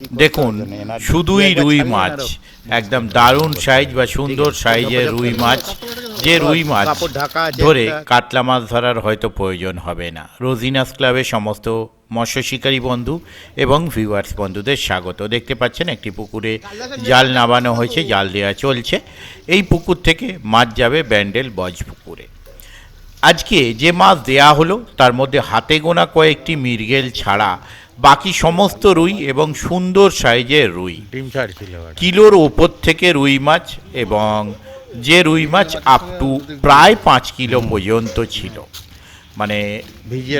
দেখুন শুধুই রুই মাছ, একদম দারুণ সাইজ বা সুন্দর সাইজের রুই মাছ। যে রুই মাছ ধরে কাতলা মাছ ধরার হয়তো প্রয়োজন হবে না। রোজিনাস ক্লাবের সমস্ত মৎস্য শিকারী বন্ধু এবং ভিউয়ার্স বন্ধুদের স্বাগত। দেখতে পাচ্ছেন একটি পুকুরে জাল নামানো হয়েছে, জাল দেওয়া চলছে। এই পুকুর থেকে মাছ যাবে ব্যান্ডেল বজ পুকুরে। আজকে যে মাছ দেয়া হলো তার মধ্যে হাতে গোনা কয়েকটি মৃগেল ছাড়া বাকি সমস্ত রুই এবং সুন্দর সাইজের রুই। কিলোর ওপর থেকে রুই মাছ, এবং যে রুই মাছ আপ টু প্রায় 5 কিলো পর্যন্ত ছিল। মানে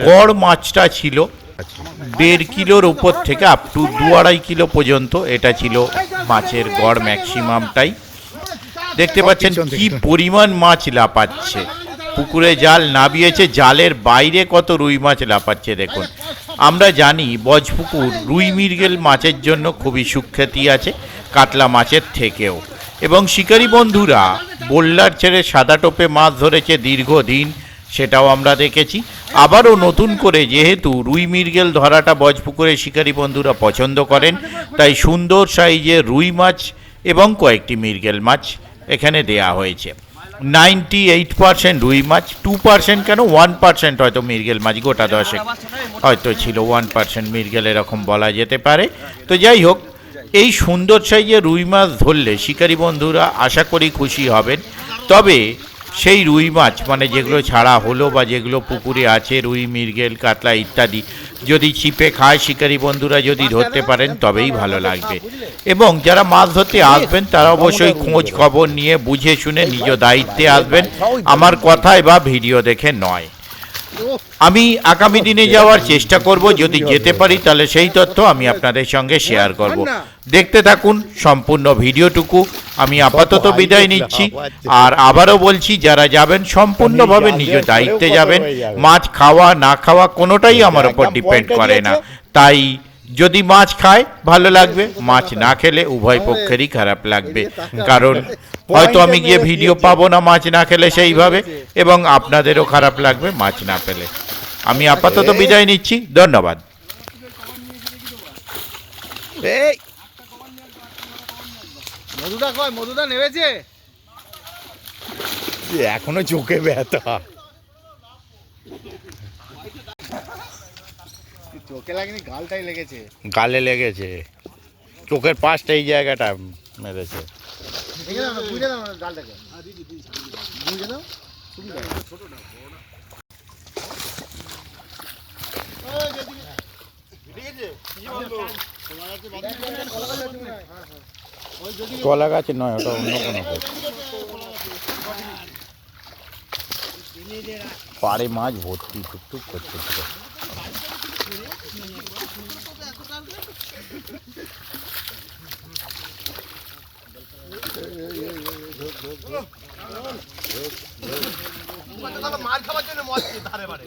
গড় মাছটা ছিল 1.5 কিলোর উপর থেকে আপ টু 2-2.5 কিলো পর্যন্ত। এটা ছিল মাছের গড় ম্যাক্সিমামটাই। দেখতে পাচ্ছেন কি পরিমাণ মাছ লাফাচ্ছে। পুকুরে জাল নামিয়েছে, জালের বাইরে কত রুই মাছ লাফাচ্ছে দেখুন। আমরা জানি বজপুকুর রুই মৃগেল মাছের জন্য খুবই সুখ্যাতি আছে কাতলা মাছের থেকেও, এবং শিকারী বন্ধুরা বোল্লার ছেড়ে সাদা টোপে মাছ ধরেছে দীর্ঘদিন, সেটাও আমরা দেখেছি। আবারও নতুন করে যেহেতু রুই মৃগেল ধরাটা বজপুকুরে শিকারী বন্ধুরা পছন্দ করেন, তাই সুন্দর সাইজের রুই মাছ এবং কয়েকটি মৃগেল মাছ এখানে দেয়া হয়েছে। 98% রুই মাছ, 2% কেন 1% হয়তো মৃগেল মাছ, গোটা 10 হয়তো ছিল 1% মৃগেল, এরকম বলা যেতে পারে। তো যাই হোক, এই সুন্দর সাইজের রুই মাছ ধরলে শিকারী বন্ধুরা আশা করি খুশি হবেন। তবে সেই রুই মাছ মানে যেগুলো ছাড়া হলো বা যেগুলো পুকুরে আছে, রুই মৃগেল কাতলা ইত্যাদি, যদি ছিপে খায় শিকারী বন্ধুরা যদি ধরতে পারেন তবেই ভালো লাগবে। এবং যারা মাছ ধরতে আসবেন তারা অবশ্যই খোঁজ খবর নিয়ে বুঝে শুনে নিজ দায়িত্বে আসবেন, আমার কথায় বা ভিডিও দেখে নয়। আমি আগামী দিনে যাওয়ার চেষ্টা করব, যদি যেতে পারি তাহলে সেই তথ্য আমি আপনাদের সঙ্গে শেয়ার করব। দেখতে থাকুন সম্পূর্ণ ভিডিওটুকু। আমি আপাতত বিদায় নিচ্ছি, আর আবারও বলছি যারা যাবেন সম্পূর্ণভাবে নিজ দায়িত্বে যাবেন। মাছ খাওয়া না খাওয়া কোনোটাই আমার ওপর ডিপেন্ড করে না। তাই যদি মাছ খায় ভালো লাগবে, মাছ না খেলে উভয় পক্ষেরই খারাপ লাগবে। কারণ হয়তো আমি গিয়ে ভিডিও পাবো না মাছ না খেলে সেইভাবে, এবং আপনাদেরও খারাপ লাগবে মাছ না পেলে। আমি আপাতত বিদায় নিচ্ছি, ধন্যবাদ। মধুদা নেমেছে এখনো চোখে ব্যথা, চোখে লাগেনি, গালটাই লেগেছে। গালে লেগেছে, চোখের পাশটা এই জায়গাটা মেরেছে। কলা গাছে নয়, ওটা অন্য কোনো গাছ। পাড়ে মাছ ভর্তি, টুকটুক করছে। মাছ খাওয়ার জন্য মদ ধারে বাড়ে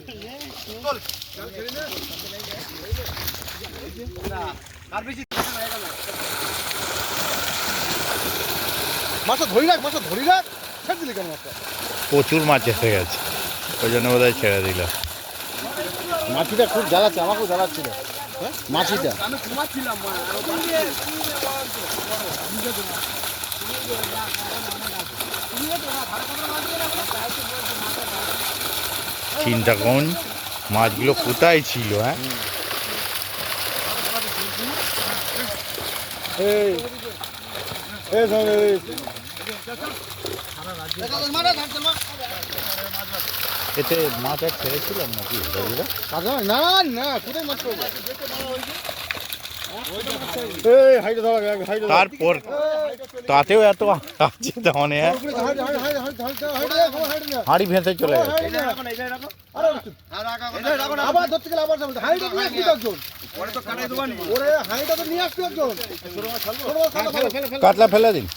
মাছটা ধরি রাখ, মাছটা ধরি রাখ। ছেড়ে দিলি কেন মাছটা? প্রচুর মাছ এসে গেছে, ওই জন্য বোধহয় ছেড়ে দিল। মাছিটা খুব জ্বালাচ্ছে, আমাকেও জ্বালাচ্ছিল মাছিটা। চিন্তা করুন মাছগুলো কোথায় ছিল। হ্যাঁ, এতে মাছ আর ছেড়েছিলাম নাকি? না না, কোথায় মাছ করবো? তারপর তাতেও এত আছে, তাহলে হাঁড়ি ভেসে চলে গেছে। আবার ধরতে গেলে আবার হাঁড়িটা নিয়ে আসবি একজন, হাঁড়িটা তো নিয়ে আসবি একজন। কাতলা ফেলে দিন।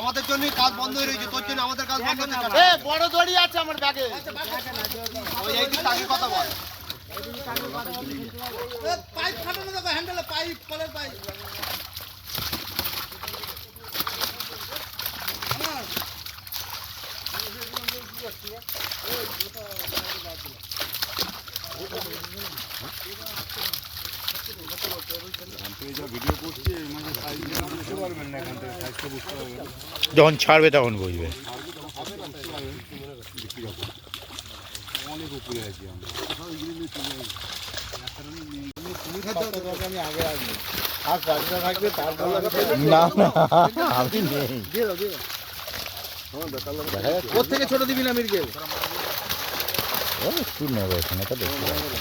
আমাদের জন্য কাজ বন্ধ হয়ে রয়েছে, তোর জন্য আমাদের কাজ বন্ধ হচ্ছে। বড় দড়ি আছে আমার ব্যাগে, কথা বল। পাইপ ফাটানো যাবে, হ্যান্ডেলে পাইপ, কলের পাইপ। যখন ছাড়বে তখন বুঝবে। না না আমি নেই। ওর থেকে ছোট দিবি না মির্গেল? একটু নেবো এখানে তো দেখতে পাচ্ছি।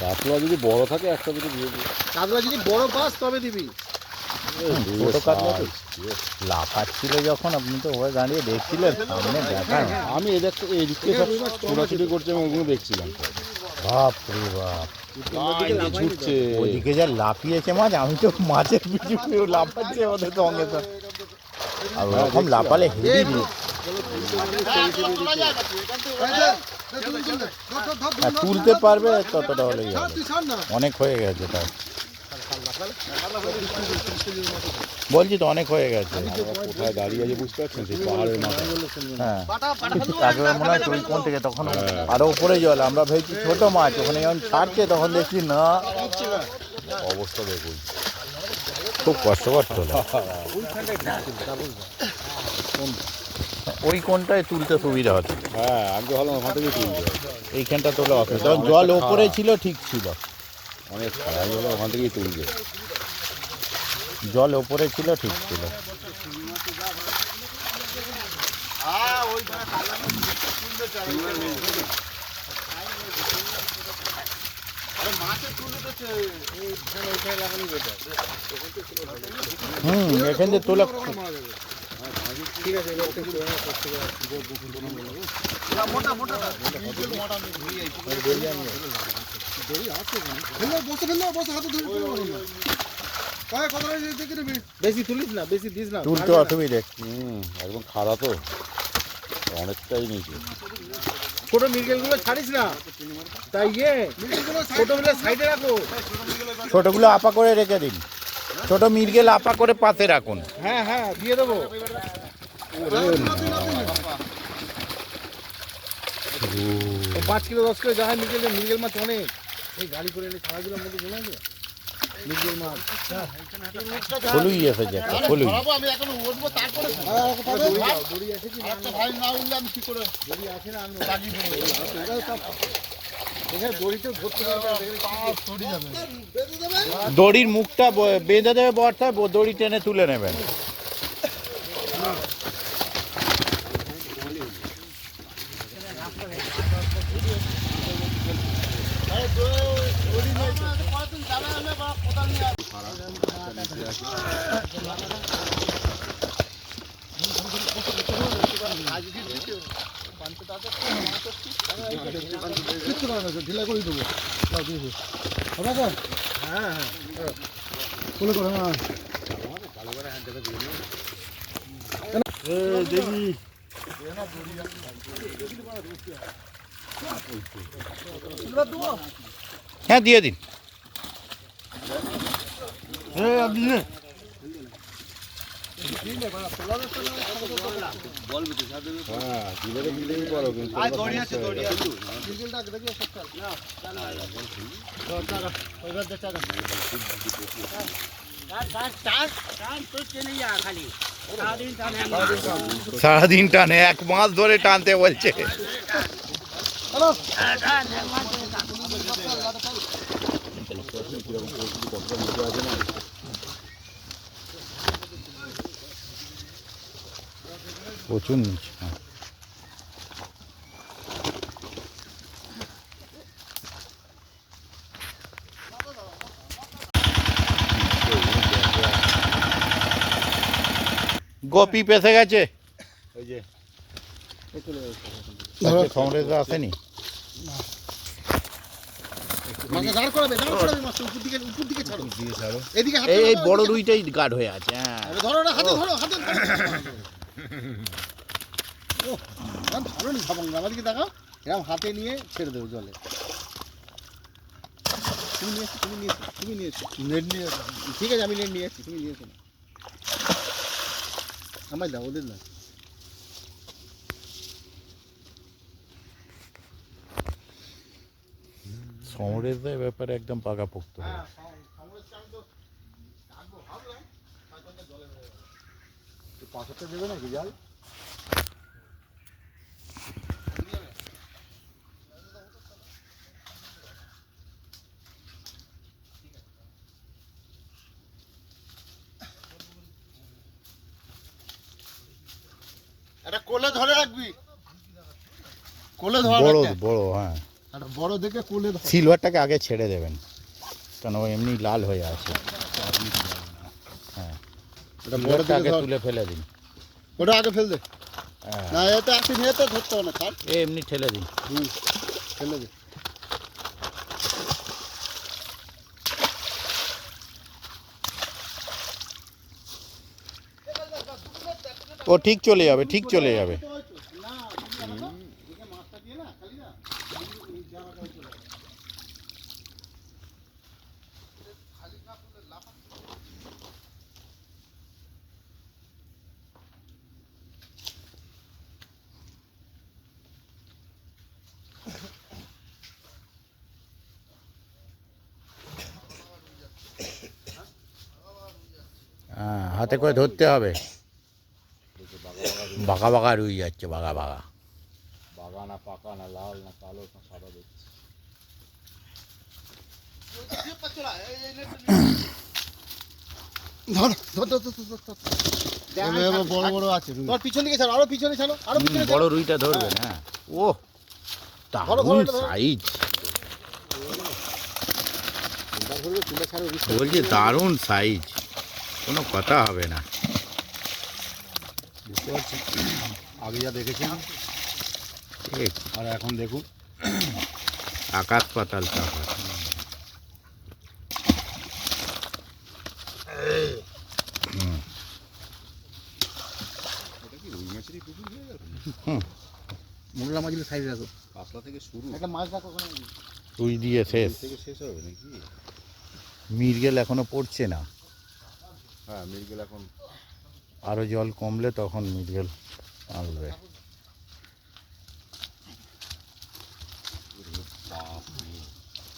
কাতলা যদি বড় থাকে একটা দুটো দিয়ে দিবি। কাতলা যদি বড় পাস তবে দিবি। ছোট কাতলা তো লাফাচ্ছিল যখন, আপনি তো ওখানে দাঁড়িয়ে দেখছিলেন সামনে দেখান। আমি এদিকে সব ছোটাছুটি করছে আমি ওগুলো দেখছিলাম। বাপ রে বাপ, ছুটছে ওইদিকে যা লাফিয়েছে মাছ, আমি তো মাছের পিছু লাফাচ্ছে ওদের সঙ্গে তো। আর ওরকম লাফালে হেভি রিস্ক। তুলতে পারবে ততটা হলেই হবে, অনেক হয়ে গেছে তাই বলছি তো, অনেক হয়ে গেছে। কোথায় দাঁড়িয়ে আছে বুঝতে পারছেন, সেই পাহাড়ের মাথায়। হ্যাঁ একবার মনে হয় তুই কোন থেকে, তখন আরো উপরে জল, আমরা ভেবেছি ছোট মাছ, ওখানে যখন ছাড়ছে তখন দেখছি না, অবস্থা দেখুন, খুব কষ্টকর তোলা। ওই কোনটায় তুলতে সুবিধা হতো। হ্যাঁ আমি তো ভালো ওখান থেকে তুলতে, এইখানটা তোলা অসুবিধা, তখন জল ওপরে ছিল ঠিক ছিল, অনেক খারাপ হলো ওখান থেকেই তুলবে। জল ওপরে ছিল ঠিক ছিল। এখান থেকে তোলা ঠিক আছে, বেশি তুলিস না, বেশি দিস না, তুলতে অসুবিধে। একদম খারাপ তো, অনেকটাই নিচে। ছোট মির্গেল গুলো ছাড়িস না, তাই ছোটগুলো সাইডে রাখো। ছোটগুলো আপা করে রেখে দিন, ছোট মির্গেল আপা করে পাশে রাখুন। হ্যাঁ হ্যাঁ দিয়ে দেবো। 5 কিলো 10 কিলো যা হয় মির্গেল মাছ অনেক। এই গাড়ি করে এনে ছাড়াগুলোর মধ্যে চলে আসবে মির্গেল মাছ। ফলুই এসেছে একটা, ফলুই। আমি এখন উঠবো, তারপরে দড়ি আছে কি না উঠলে আমি কি করে, দড়ি আছে না আমি লাগিয়ে দেবো। দড়িতে ধরতে পারবে, দড়ির মুখটা বেঁধে দেবে বর্ষায়, দড়ি টেনে তুলে নেবেন। ঢিলা করে দেবো। হ্যাঁ হ্যাঁ বলে করো। হ্যাঁ দেখি হ্যাঁ দিয়ে দিন। সারাদিন টানে, 1 মাস ধরে টানতে বলছে। প্রচুর নিচে। গোপী পেছে গেছে, কংগ্রেস আসেনি। এই বড় রুইটাই গাঢ় হয়ে আছে। হ্যাঁ ভালো নি খাবো, আমাদেরকে দেখাও এরকম হাতে নিয়ে ছেড়ে দেবো জলে। তুমি নিয়েছো নেট নিয়ে, ঠিক আছে আমি নেট নিয়ে এসেছি, তুমি নিয়েছো না। আমার দাও ওদের না। সমরেশদের ব্যাপারে একদম পাকাপোক্ত হবে। পাথরটা দেবে নাকি জাল? একটা কোলে ধরে রাখবি, কোলে ধরে বড় রাখ। বড়, হ্যাঁ। একটা বড় দেখে কোলে ধর। সিলভারটাকে আগে ছেড়ে দেবেন, কারণ ও এমনি লাল হয়ে আছে। হ্যাঁ, একটা বড় সিলভারটা দেখে আগে ধর। তুলে ফেলে দিন। ওটা আগে ফেল দে। হ্যাঁ, না এটা একটু নিয়ে তো ধরতে হবে না, ছাড়। এমনি ঠেলে দিন। ফেলে দে। ও ঠিক চলে যাবে, ঠিক চলে যাবে। হ্যাঁ, হাতে করে ধরতে হবে। বাঁকা বাঁকা রুই যাচ্ছে, বাঁকা বাঁকা। বাগা না পাকা না লাল না কালো না সাদা দেখছি। ধর ধর ধর ধর ধর ধর। এবার বড় বড় আছে। তোর পিছন দিকে ছাড়ো, আরো পিছনে ছাড়ো, আরো পিছনে বড় রুইটা ধরবেন। হ্যাঁ, ও ধরো, দারুণ ধরো। সাইজ, বলছি দারুণ সাইজ, কোনো কথা হবে না। বুঝতে পারছি, আগে যা দেখেছিলাম ঠিক, আর এখন দেখুন আকাশ পাতাল তফাৎ। এটা কি রুই মাছেরই পুকুর হয়ে গেল? মোগলা মাছগুলো সাইজ রাখো। কাতলা থেকে শুরু, একটা মাছ রাখো ওখানে। রুই দিয়ে শেষ। থেকে শেষ হবে নাকি? মৃগেল এখনো পড়ছে না, হ্যাঁ মৃগেল এখন আরো জল কমলে তখন মৃগেল আসবে।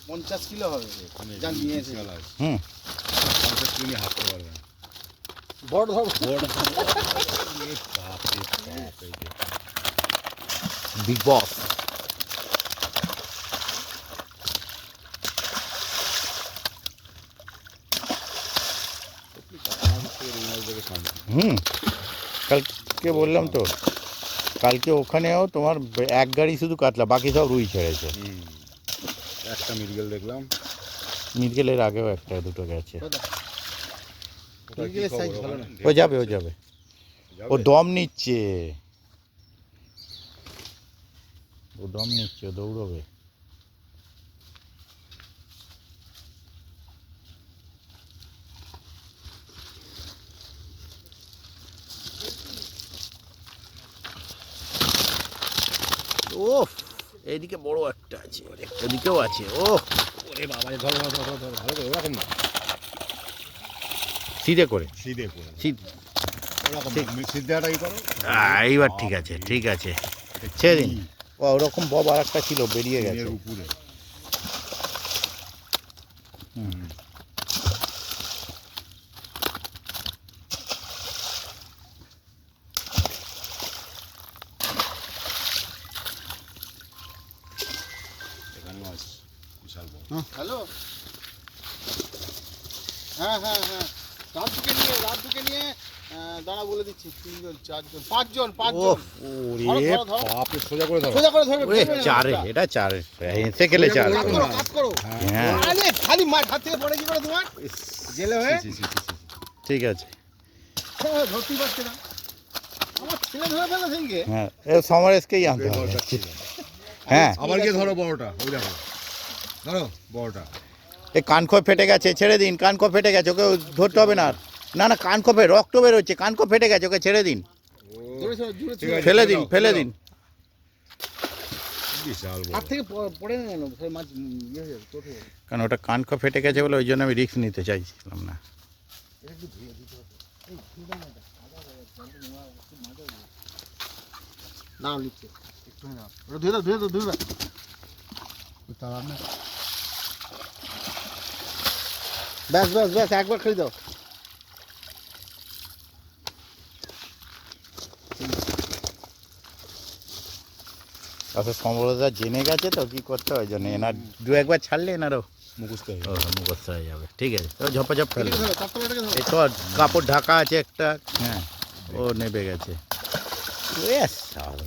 50 কিলো হবে। এখানে যা নিয়ে এসে। বিশাল আছে। হুম, 50 কিলো নিয়ে হাঁটতে পারবে না। বড় ধর। বড় এ বাপ রে বাপ, এই যে বিগ বস। আমাদের থেকে রুই মাছ দেখে শান্তি। হুম, কালকে বললাম তো, কালকে ওখানেও তোমার এক গাড়ি শুধু কাতলা, বাকি সব রুই ছেড়েছে। একটা মৃগেল দেখলাম। মৃগেলের আগেও একটা দুটো গেছে। ওটা কি মৃগেলের খবর size ভালো ওখানে? ও যাবে, ও যাবে, ও যাবে? দম নিচ্ছে, ও দম নিচ্ছে, ও দৌড়বে। ওফ, এইদিকে বড় একটা আছে, ওদিকেও আছে। ও ওরে বাবা, ধর ধর ধর ধর, ভালো করে ওরকম না, সিধে করে, সিধে করে সিধে। ওরকম ঠিক। সিদ্ধাটাই করো। এইবার ঠিক আছে, ঠিক আছে, ছেড়ে দিন। ও ওরকম বব আর একটা ছিল, বেরিয়ে গেছে। এর উপরে হুম। এখানে মাছ বিশাল বড়। হ্যালো। হ্যাঁ হ্যাঁ হ্যাঁ, রাত নিয়ে দাঁড়া বলে দিচ্ছি। 3 জন 4 জন 5 জন 5 জন। ওরে ধরো, ধরো। বাপরে, সোজা করে ধরো। সোজা করে ধরবে। ওরে ফেলবে না চারে, মাছটা। এটা চারে, হেসে খেলে চার। কাজ করো, কাজ করো। হ্যাঁ, আরে খালি মাছ হাত থেকে পড়ে কি করে তোমার? জেলে হয়ে? ছি, ছি, ছি, ছি, ছি। ঠিক আছে। ধরতেই পারছে না। আমার ছেলে ধরে ফেলে সেদিনকে। হ্যাঁ, এ সমরেশকেই আনতে এই হবে। বড়টা ছিল। হ্যাঁ, আবার গিয়ে ধরো বড়টা, ওই দেখো ধরো বড়টা। এই কানখোয় ফেটে গেছে, ছেড়ে দিন। কানখো ফেটে গেছে, ওকে ধরতে হবে না আর। না না, কানখো রক্ত বেরোচ্ছে, কানখো ফেটে গেছে, ওকে ছেড়ে দিন। জোরে ছেড়ে, জোরে ঠিক ছেড়ে। আছে, ফেলে দিন, দাও, ফেলে দাও। দিন। বিশাল বড়। হাত থেকে পড়ে না কেন? সেই মাছ ইয়ে হয়ে যাবে, চোট হয়ে যাবে। কারণ ওটা কানখো ফেটে গেছে বলে ওই জন্য আমি রিস্ক নিতে চাইছিলাম না। নাও নিচ্ছে একটু নাও ওটা ধুয়ে দাও ধুয়ে দাও ধুয়ে দাও তারা না ব্যাস ব্যাস ব্যাস একবার খেয়ে দাও আচ্ছা সম্ভবত জেনে গেছে তো কি করতে হয় জন্য এনার দু একবার ছাড়লে এনারও মুখস্থ হয়ে ও মুখস্থ হয়ে যাবে ঠিক আছে তো ঝপাঝপ ফেলে তারপরে এই তো কাপড় ঢাকা আছে একটা হ্যাঁ ও নেবে গেছে ব্যাস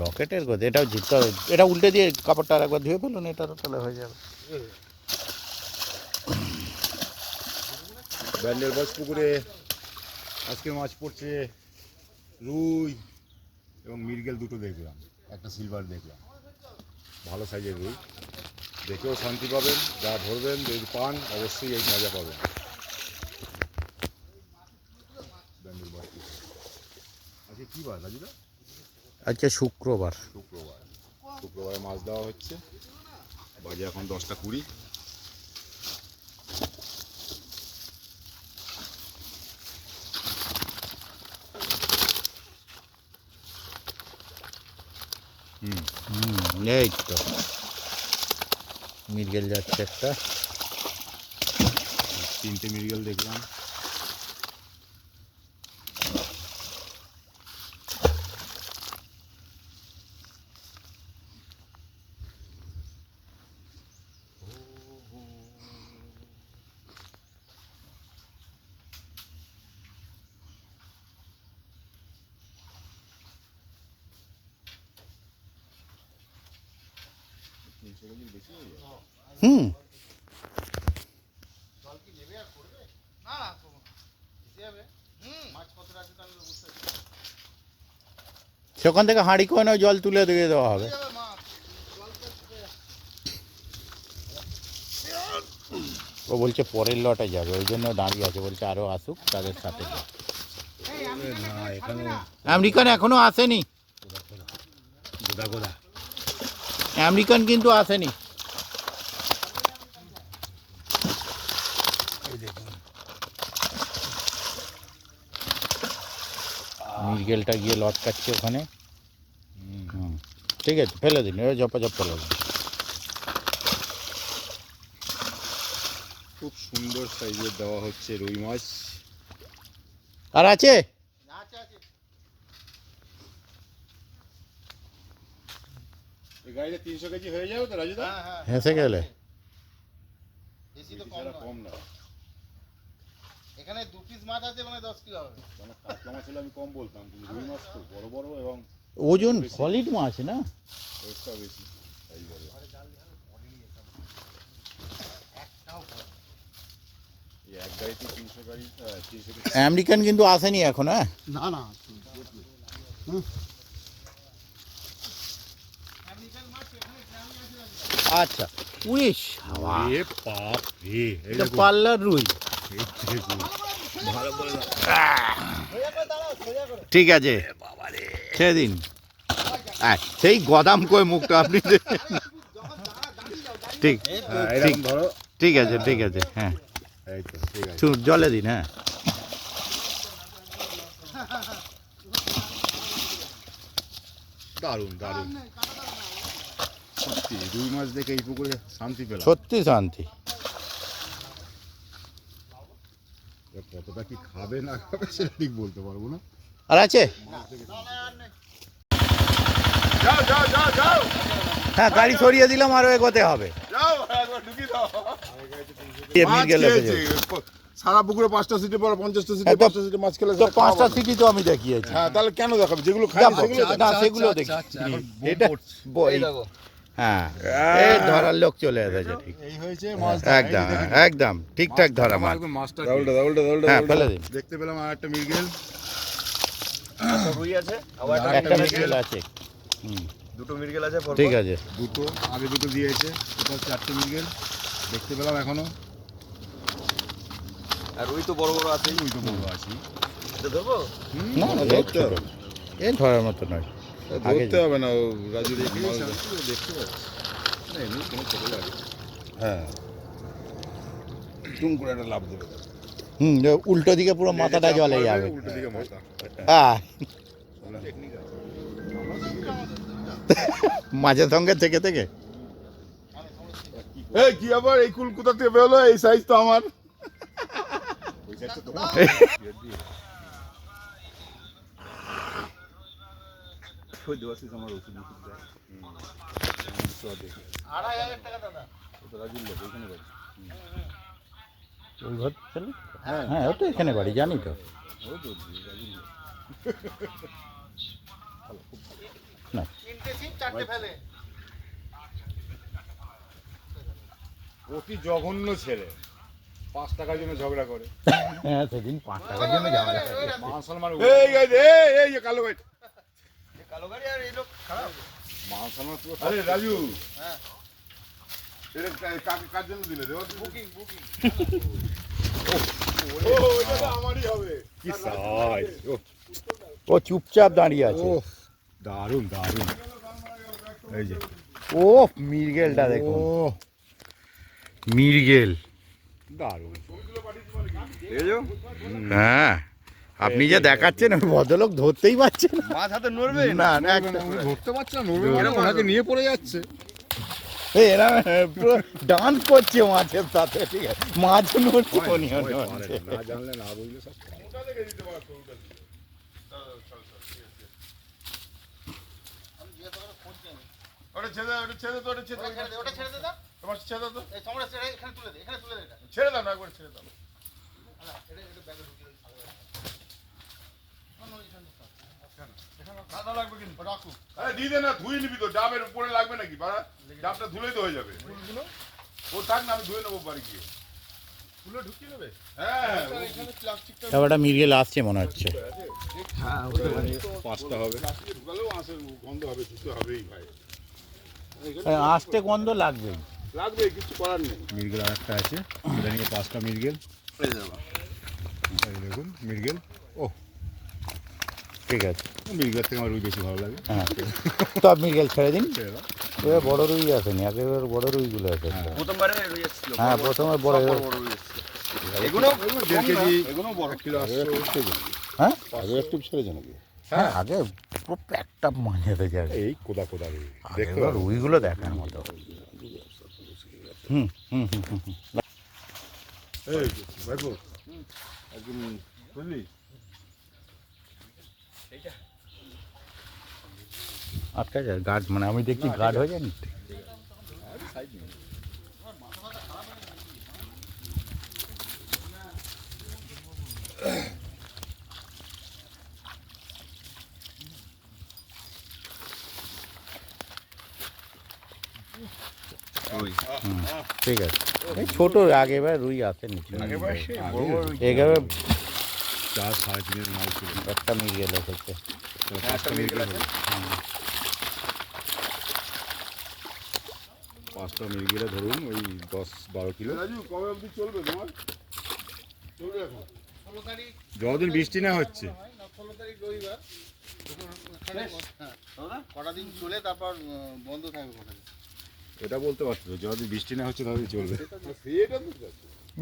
রকেটের কথা এটাও জিততে হবে এটা উল্টে দিয়ে কাপড়টা আর একবার ধুয়ে ফেলুন এটা তাহলে হয়ে যাবে ব্যান্ডেল বাস পুকুরে আজকে মাছ পড়ছে রুই এবং মৃগেল দুটো দেখলাম, একটা সিলভার দেখলাম, ভালো সাইজের রুই, দেখেও শান্তি পাবেন, যা ধরবেন যদি পান অবশ্যই এই মজা পাবেন। ব্যান্ডেল বাস পুকুরে আজকে কী বার রাজুদা? আজকে শুক্রবার শুক্রবারে মাছ দেওয়া হচ্ছে, বাজে এখন 10টা 20। এই তো মৃগেল যাচ্ছে একটা 3টে মৃগেল দেখলাম। হুম সেখান থেকে হাঁড়ি করে জল তুলে দিয়ে দেওয়া হবে। ও বলছে পরের লটে যাবে ওই জন্য দাঁড়িয়ে আছে, বলছে আরও আসুক তাদের সাথে যাবে। আমেরিকান এখনো আসেনি, আমেরিকান কিন্তু আসেনি। মৃগেলটা গিয়ে লটকাচ্ছে ওখানে। ঠিক আছে ফেলে দিন, এবার ঝপাঝপ ফেলে দিন। খুব সুন্দর সাইজের দেওয়া হচ্ছে রুই মাছ। আর আছে এই গাড়িতে 300 কেজি হয়ে যাবে তো রাজুদা? হেসে গেলে কম না, এখানে 2 পিস মাছ আছে মানে 10 কিলো হবে। মানে কাতলা মাছ হলে আমি কম বলতাম, কিন্তু রুই মাছ তো বড় বড় এবং ওজন সলিড মাছ না, রেটটা বেশি তাই বলে। এই এক গাড়িতে 300 গাড়ি 300 কেজি। আমেরিকান কিন্তু আসেনি এখন। হ্যাঁ না না আচ্ছা উইশ এ বাপ রে, এই দেখুন, পাল্লার রুই। এই দেখুন, ভালো করে দাও। ঠিক আছে ছেড়ে দিন। সেই গদাম কই মুখটা আপনি ঠিক হ্যাঁ, এরকম ধরো। ঠিক আছে ঠিক আছে হ্যাঁ এই তো ঠিক আছে। জলে দিন। হ্যাঁ দারুণ দারুণ, সত্যি রুই মাছ দেখে এই পুকুরে শান্তি পেলাম। সত্যি শান্তি। এবার কতটা কি খাবে না খাবে সেটা ঠিক বলতে পারবো না। আর আছে যাও যাও যাও যাও হ্যাঁ গাড়ি সরিয়ে দিলাম, আরও এগোতে হবে। যাও, একবার ঢুকিয়ে দাও। মাছ খেয়েছে। সারা পুকুরে 5টা সিটে পরে 50টা সিটে হ্যাঁ, তো 5টা সিটে মাছ খেলে তো 5টা সিটি তো আমি দেখিয়েছি। হ্যাঁ, তাহলে কেন দেখাবে? যেগুলো খাই যাবো। সেগুলো না সেগুলো দেখি এটা হ্যাঁ এই ধরার লোক চলে এসেছে। ঠিক এই হয়েছে মাছ। একদম একদম ঠিকঠাক ধরা মাছ। মাছটা দাউলটা দাউলটা দাউলটা হ্যাঁ ফেলে দিন। দেখতে পেলাম আর একটা মৃগেল, রুই আছে একটা মিরগেল আছে। দুটো মিরগেল আছে ঠিক আছে দুটো আগে দুটো দিয়েছে, টোটাল 4টে মৃগেল দেখতে পেলাম এখনো। আর রুই তো বড় বড় আছে। ওই তো বড় আছে, এটা ধরবো না ধরতে হবে, এ ধরার মতো নয়। আগে ধরতে হবে না। ও রাজু দেখতে দেখতে পাচ্ছি না, এমনি কোনো ছোটো লাগে। হ্যাঁ, টুম করে একটা লাভ দেবে। উল্টো দিকে পুরো মাথাটা জলে যাবে। উল্টো দিকে মাথা। হ্যাঁ মাঝের সঙ্গে থেকে থেকে এই কি আবার এই কুল কোথা থেকে বেরোলো? এই সাইজ তো আমার। ওই ঘর চলে? হ্যাঁ ও তো এখানে বাড়ি, জানি তো। না অতি জঘন্য ছেলে, 5 টাকার জন্য ঝগড়া করে। হ্যাঁ সেদিন 5 টাকার জন্য যাওয়া এই যে কালো গাড়ি, আরে রাজু, এটা কার জন্য দিলে? এটা তো আমারই হবে। কি সাইজ! ও চুপচাপ দাঁড়িয়ে আছে। দারুণ দারুণ। এই যে ও মিরগেলটা দেখুন, মিরগেল দারুণ। হ্যাঁ আপনি যে দেখাচ্ছেন ওই ভদ্রলোক ধরতেই পারছেন না। মাছ হাতে নড়বে না না ধরতে পারছে না, নড়বে মানে ওনাকে নিয়ে পড়ে যাচ্ছে। এরা পুরো ডান্স করছে মাছের সাথে, ঠিক আছে, মাছ নড়ছে উনিও নড়ছে। না জানলে না বুঝলে সব। ওটা ছেড়ে দাও, ওটা ছেড়ে দাও, ওটা ছেড়ে দাও, ওটা ছেড়ে দে দাও। তোমার ছেড়ে দাও তো। এই তোমরা এখানে তুলে দে, এখানে তুলে দে এটা। ছেড়ে দাও না, একবার ছেড়ে দাও। এটা ব্যাগে ঢুকিয়ে দিই। ঠান্ডা লাগবে কিন্তু, রাখো। আরে দিয়ে দে না, ধুয়ে নিবি তো, ডাবের উপরে লাগবে নাকি? বাড়া ডাবটা ধুলেই তো হয়ে যাবে। ও থাক না, আমি ধুয়ে নেবো বাড়ি গিয়ে। তুলে ঢুকিয়ে নেবে? হ্যাঁ, এখানে প্লাস্টিকটা ব্যাপারটা মিরগেল আসছে মনে হচ্ছে। 5টা হবে। ঢুকালেও আসে, গন্ধ হবে, ধুতে হবেই ভাই। আসতে গন্ধ লাগবেই। লাগবে, কিছু করার নেই। মিরগেল আরেকটা আছে, এটা নিয়ে 5টা মিরগেল। এই দেখুন মিরগেল। ও ঠিক আছে, মিরগেল থেকে আমার রুই বেশি ভালো লাগে। হ্যাঁ তো আপনি মিরগেল ছেড়ে দিন। ছেড়ে দাও। এবার বড় রুই আসেনি, একেবারে বড় রুইগুলো আছে। প্রথমবারে রুই এসেছিল। হ্যাঁ প্রথমে বড় বড় রুই এসেছিল। এগুলো 1.5 কেজি, এগুলো বড়। 1 কিলো আসছে। হ্যাঁ আগে একটু ছেড়েছে নাকি? হ্যাঁ আগে পুরো প্যাকটা মাঝে যায়। এই কোদা কোদা রুই দেখতে দেখতে পারো। রুইগুলো দেখার মতো। হুম হুম হুম হুম হুম। এই ভাইপো, একদম বুঝলি? আটকা যায় গার্ড, মানে আমি দেখছি গার্ড হয়ে যায়নি। ঠিক আছে, এই ছোট আগে এবার রুই আসেনি, এবারে 4 3.5 মাল ছিল। একটা মিরগেল এসেছে। 5টা মিরগেল আছে। 5টা মিরগেলে ধরুন ওই 10-12 কিলো। রাজু কবে অবধি চলবে তোমার? চলবে এখন 16 তারিখ, যতদিন বৃষ্টি না হচ্ছে। 16 তারিখ রবিবার। হ্যাঁ কটা দিন চলে তারপর বন্ধ থাকবে কটা দিন। এটা বলতে পারছো, যতদিন বৃষ্টি না হচ্ছে ততদিন চলবে। সেটা তো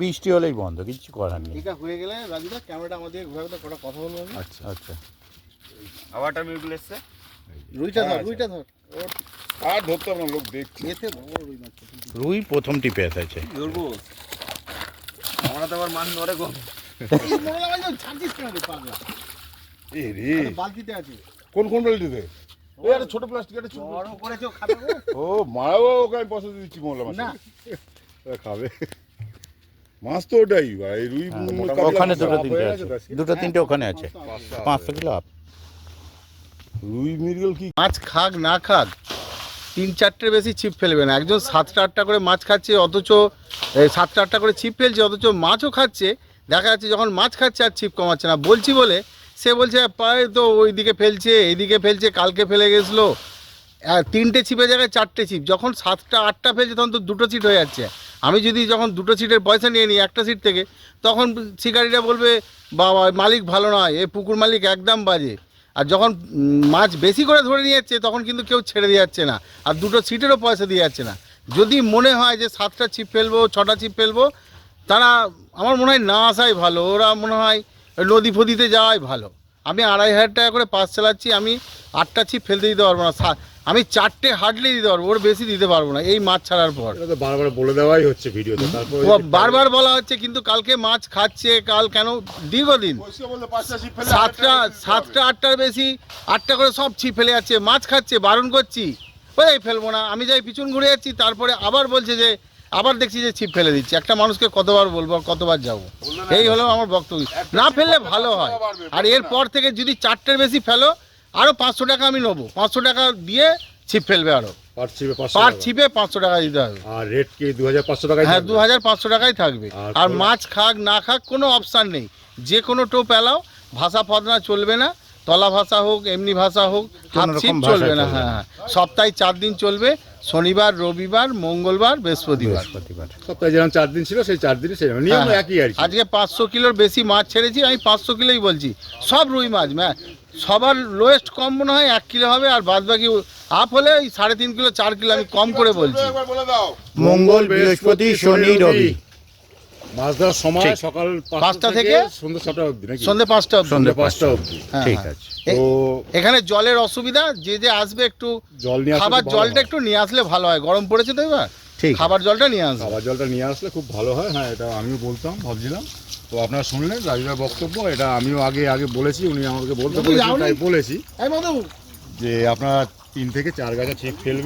বৃষ্টি হলেই বন্ধ, কিছু করার নেই। এটা হয়ে গেলে রাজুদা ক্যামেরাটা আমাদের ঘুরে তো কটা কথা বলবো আমি। আচ্ছা আচ্ছা আবারটা মিরগুলো এসছে। রুইটা ধর, রুইটা ধর। আর ধরতে হবে না, লোক দেখছে। এতে বড় রুই মাছ। রুই প্রথম টিপে এসেছে। ধরবো। আমরা তো আবার মাছ নড়ে গো। এই মোড়লা মাছ ছাড়ছিস কেন রে পাগলা? এ রে, বালতিতে আছে। কোন কোন বালতিতে? এই একটা ছোট প্লাস্টিক, একটা ছোট। বড় করেছো খাবে গো। ও মারাও, ওকে আমি বসে দিচ্ছি মোলা মাছ। না। ওরা খাবে মাছ তো ওটাই ভাই, রুই ওখানে দুটো তিনটে ওখানে আছে, 500 কিলো আপ। রুই মিরগেল কি মাছ খাক না খাক 3-4টের বেশি ছিপ ফেলবে না। একজন 7টা-8টা করে মাছ খাচ্ছে, অথচ 7টা-8টা করে ছিপ ফেলছে, অথচ মাছও খাচ্ছে। দেখা যাচ্ছে যখন মাছ খাচ্ছে আর ছিপ কমাচ্ছে না। বলছি বলে সে বলছে প্রায় তো ওইদিকে ফেলছে, এইদিকে ফেলছে, কালকে ফেলে গেছিলো। 3টে ছিপের জায়গায় 4টে ছিপ। যখন 7টা-8টা ফেলছে তখন তো 2টো সিট হয়ে যাচ্ছে। আমি যদি যখন 2টো সিটের পয়সা নিয়ে নিই একটা সিট থেকে, তখন শিকারীরা বলবে বাবা মালিক ভালো নয়, এ পুকুর মালিক একদম বাজে। আর যখন মাছ বেশি করে ধরে নিয়ে যাচ্ছে তখন কিন্তু কেউ ছেড়ে দিয়ে যাচ্ছে না, আর 2টো সিটেরও পয়সা দিয়ে যাচ্ছে না। যদি মনে হয় যে 7টা ছিপ ফেলবো, 6টা ছিপ ফেলবো, তারা আমার মনে হয় না আসাই ভালো। ওরা মনে হয় নদী ফদিতে যাওয়াই ভালো। আমি 2,500 টাকা করে পাস চালাচ্ছি, আমি 8টা ছিপ ফেলতে দিতে পারবো না, আমি 4টে হার্ডলি দিতে পারবো, ওর বেশি দিতে পারবো না এই মাছ ছাড়ার পর। এটা তো বারবার বলে দেওয়াই হচ্ছে ভিডিওতে, তারপর বারবার বলা হচ্ছে কিন্তু কালকে মাছ খাচ্ছে, কাল কেন দীর্ঘদিন 7টা 8টার বেশি 8টা করে সব ছিপ ফেলে যাচ্ছে, মাছ খাচ্ছে, বারণ করছি ওই ফেলবো না, আমি যাই পিছন ঘুরে যাচ্ছি, তারপরে আবার বলছে যে আবার দেখছি যে ছিপ ফেলে দিচ্ছে। একটা মানুষকে কতবার বলবো আর কতবার যাবো, এই হলো আমার বক্তব্য। না ফেললে ভালো হয়, আর এরপর থেকে যদি 4টের বেশি ফেলো আরও 500 টাকা আমি নেবো, 500 টাকা দিয়ে ছিপ ফেলবে, আরও পার ছিপে 500 টাকা দিতে হবে। আর রেট কি 2,500 টাকা? হ্যাঁ 2,500 টাকাই থাকবে। আর মাছ খাক না খাক কোনো অপশান নেই, যে কোনো টোপ এলাও, ভাষা ফদনা চলবে না, তলা ভাষা হোক এমনি ভাষা হোক, হাত ছিপ চলবে না। হ্যাঁ হ্যাঁ, সপ্তাহে 4 দিন চলবে, শনিবার রবিবার মঙ্গলবার বৃহস্পতিবার। সপ্তাহে যেরকম 4 দিন ছিল সেই 4 দিনই সেরকম নিয়ম একই আর কি। আজকে 500 কিলোর বেশি মাছ ছেড়েছি, আমি 500 কিলোই বলছি, সব রুই মাছ। সবার লোয়েস্ট কম মনে হয় 1 কিলো হবে, আর বাদ বাকি আপ হলে ওই 3.5 কিলো 4 কিলো, আমি কম করে বলছি। মঙ্গল বৃহস্পতি শনি রবি মাছ ধরার সময় সকাল 5টা থেকে সন্ধ্যা 7টা অবধি নাকি? সন্ধ্যে 5টা অবধি। সন্ধ্যা 5টা অবধি, ঠিক আছে। তো তো এখানে জলের অসুবিধা, যে আসবে একটু জল নিয়ে আসলে খাবার খুব ভালো জলটা হয়। একটু নিয়ে আসলে ভালো হয়, গরম পড়েছে তো এবার, ঠিক খাবার জলটা নিয়ে আসবে। খাবার জলটা নিয়ে আসলে খুব ভালো হয়। হ্যাঁ, এটা আমিও বলতাম, ভাবছিলাম। তো আপনারা শুনলেন রাজুদার বক্তব্য, এটা আমিও আগে বলেছি, উনি আমাকে বলতে বলেছেন, তাই বলেছি যে আপনারা 3 থেকে 4 গাছা ছিপ ফেলবে।